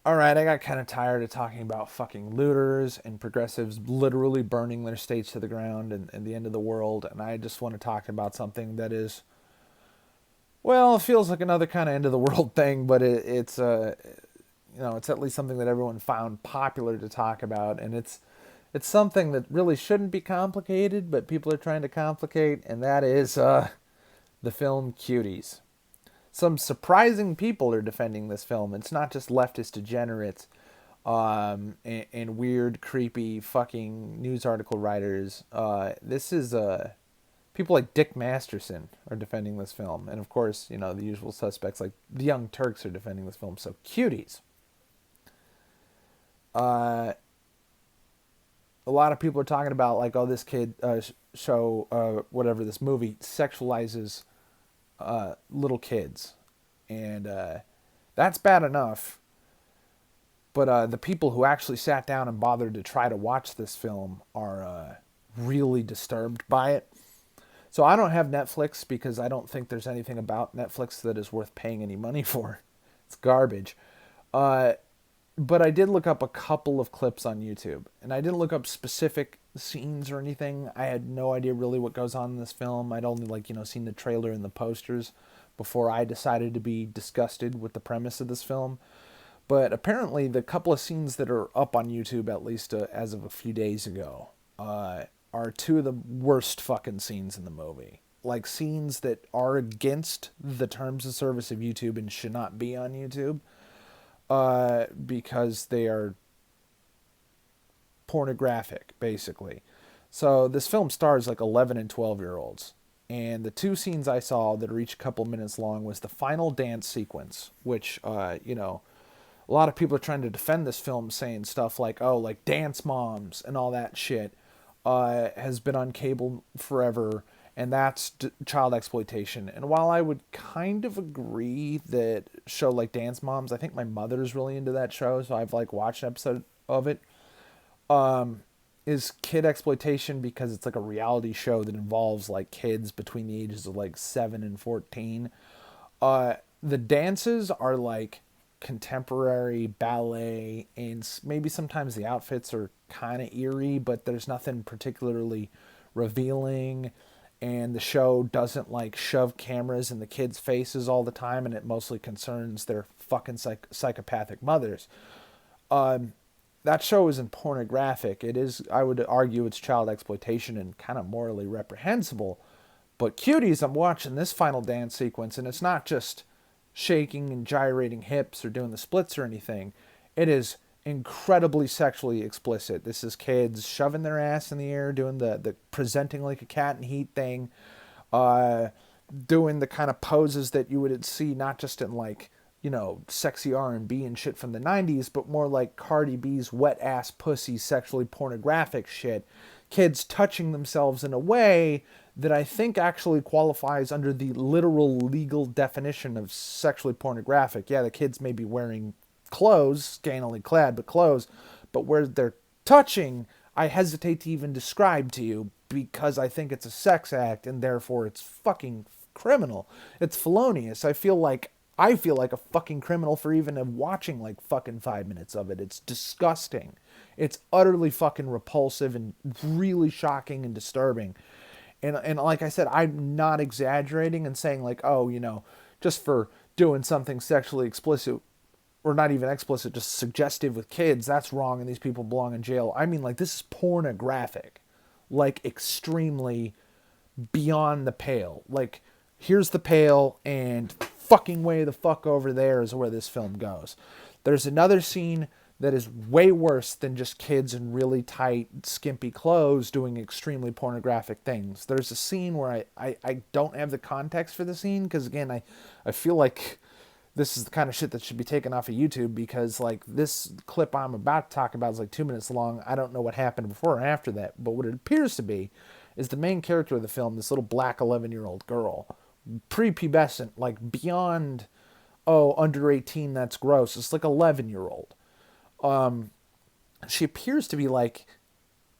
All right, I got kind of tired of talking about fucking looters and progressives literally burning their states to the ground and the end of the world, and I just want to talk about something that is, well, it feels like another kind of end of the world thing, but it's at least something that everyone found popular to talk about, and it's something that really shouldn't be complicated, but people are trying to complicate, and that is the film Cuties. Some surprising people are defending this film. It's not just leftist degenerates and weird, creepy, fucking news article writers. This is people like Dick Masterson are defending this film, and of course, the usual suspects like the Young Turks are defending this film. So, Cuties. Uh, a lot of people are talking about like, oh, this kid show whatever this movie sexualizes little kids, and that's bad enough. But the people who actually sat down and bothered to try to watch this film are really disturbed by it. So I don't have Netflix because I don't think there's anything about Netflix that is worth paying any money for. It's garbage. Uh, but I did look up a couple of clips on YouTube, and I didn't look up specific scenes or anything. I had no idea really what goes on in this film. I'd only seen the trailer and the posters before I decided to be disgusted with the premise of this film. But apparently, the couple of scenes that are up on YouTube, at least as of a few days ago, are two of the worst fucking scenes in the movie. Like scenes that are against the terms of service of YouTube and should not be on YouTube because they are pornographic, basically. So this film stars like 11 and 12-year-olds. And the two scenes I saw that are each a couple minutes long was the final dance sequence, which, a lot of people are trying to defend this film saying stuff like, oh, like Dance Moms and all that shit has been on cable forever, and that's child exploitation. And while I would kind of agree that show like Dance Moms, I think my mother's really into that show, so I've like watched an episode of it, is kid exploitation because it's like a reality show that involves like kids between the ages of like 7 and 14. The dances are like contemporary ballet, and maybe sometimes the outfits are kind of eerie, but there's nothing particularly revealing, and the show doesn't like shove cameras in the kids' faces all the time, and it mostly concerns their fucking psychopathic mothers. That show isn't pornographic. It is, I would argue, it's child exploitation and kind of morally reprehensible. But Cuties, I'm watching this final dance sequence, and it's not just shaking and gyrating hips or doing the splits or anything. It is incredibly sexually explicit. This is kids shoving their ass in the air, doing the presenting like a cat in heat thing, uh, doing the kind of poses that you would see not just in like, sexy R&B and shit from the 90s, but more like Cardi B's wet ass pussy sexually pornographic shit. Kids touching themselves in a way that I think actually qualifies under the literal legal definition of sexually pornographic. Yeah, the kids may be wearing clothes, scantily clad, but clothes, but where they're touching, I hesitate to even describe to you because I think it's a sex act and therefore it's fucking criminal. It's felonious. I feel like a fucking criminal for even watching like fucking 5 minutes of it. It's disgusting. It's utterly fucking repulsive and really shocking and disturbing. And like I said, I'm not exaggerating and saying like, oh, just for doing something sexually explicit or not even explicit, just suggestive with kids, that's wrong and these people belong in jail. I mean, like, this is pornographic, like extremely beyond the pale. Like, here's the pale and fucking way the fuck over there is where this film goes. There's another scene that is way worse than just kids in really tight, skimpy clothes doing extremely pornographic things. There's a scene where I don't have the context for the scene because, again, I feel like this is the kind of shit that should be taken off of YouTube because, like, this clip I'm about to talk about is like 2 minutes long. I don't know what happened before or after that, but what it appears to be is the main character of the film, this little black 11-year-old girl, prepubescent, like beyond, oh, under 18, that's gross. It's like 11-year-old. She appears to be like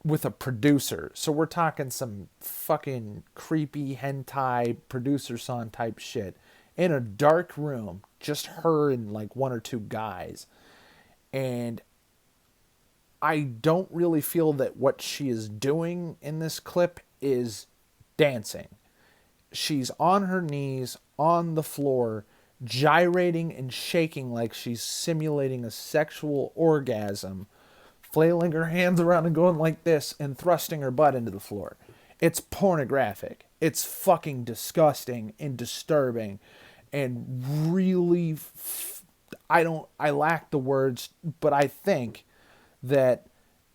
with a producer. So we're talking some fucking creepy hentai producer son type shit in a dark room, just her and like one or two guys. And I don't really feel that what she is doing in this clip is dancing. She's on her knees on the floor, gyrating and shaking like she's simulating a sexual orgasm, flailing her hands around and going like this and thrusting her butt into the floor. It's pornographic. It's fucking disgusting and disturbing and really I lack the words, but I think that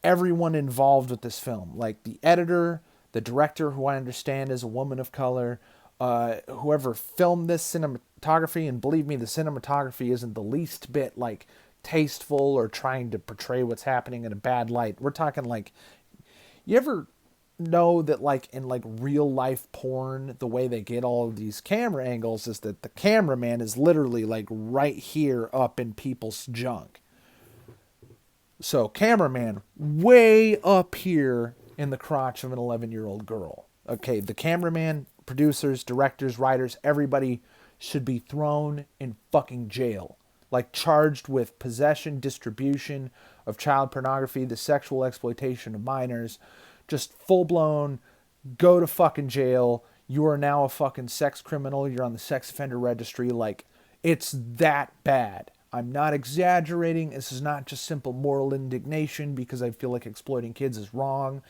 everyone involved with this film, like the editor, the director, who I understand is a woman of color, whoever filmed this cinematography, and believe me, the cinematography isn't the least bit like tasteful or trying to portray what's happening in a bad light. We're talking like, you ever know that like in like real life porn, the way they get all of these camera angles is that the cameraman is literally like right here up in people's junk. So cameraman way up here in the crotch of an 11-year-old girl. Okay, the cameraman, producers, directors, writers, everybody should be thrown in fucking jail. Like charged with possession, distribution of child pornography, the sexual exploitation of minors. Just full blown, go to fucking jail. You are now a fucking sex criminal. You're on the sex offender registry. Like, it's that bad. I'm not exaggerating. This is not just simple moral indignation because I feel like exploiting kids is wrong.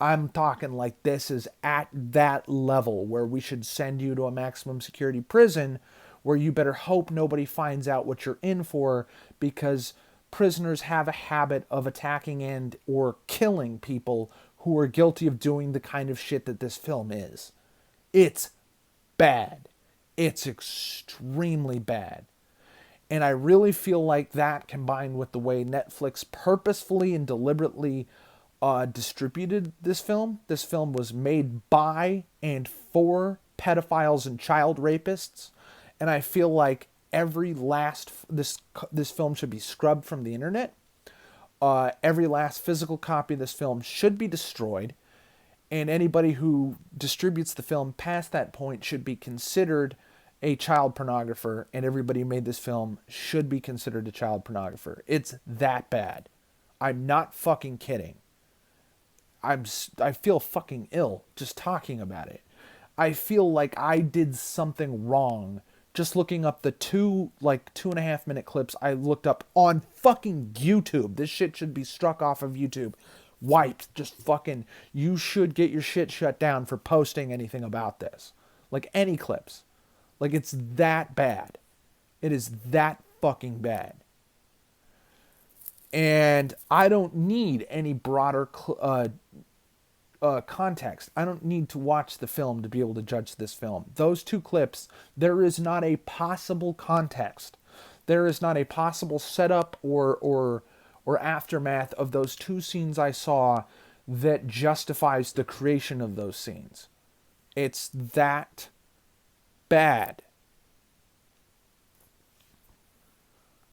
I'm talking like this is at that level where we should send you to a maximum security prison where you better hope nobody finds out what you're in for, because prisoners have a habit of attacking and or killing people who are guilty of doing the kind of shit that this film is. It's bad. It's extremely bad. And I really feel like that, combined with the way Netflix purposefully and deliberately distributed this film was made by and for pedophiles and child rapists. And I feel like this film should be scrubbed from the internet. Every last physical copy of this film should be destroyed. And anybody who distributes the film past that point should be considered a child pornographer, and everybody who made this film should be considered a child pornographer. It's that bad. I'm not fucking kidding. I feel fucking ill just talking about it. I feel like I did something wrong just looking up the 2.5 minute clips I looked up on fucking YouTube. This shit should be struck off of YouTube. Wiped. Just fucking, you should get your shit shut down for posting anything about this. Like any clips. Like, it's that bad. It is that fucking bad. And I don't need any broader context. I don't need to watch the film to be able to judge this film. Those two clips, there is not a possible context. There is not a possible setup or aftermath of those two scenes I saw that justifies the creation of those scenes. It's that bad.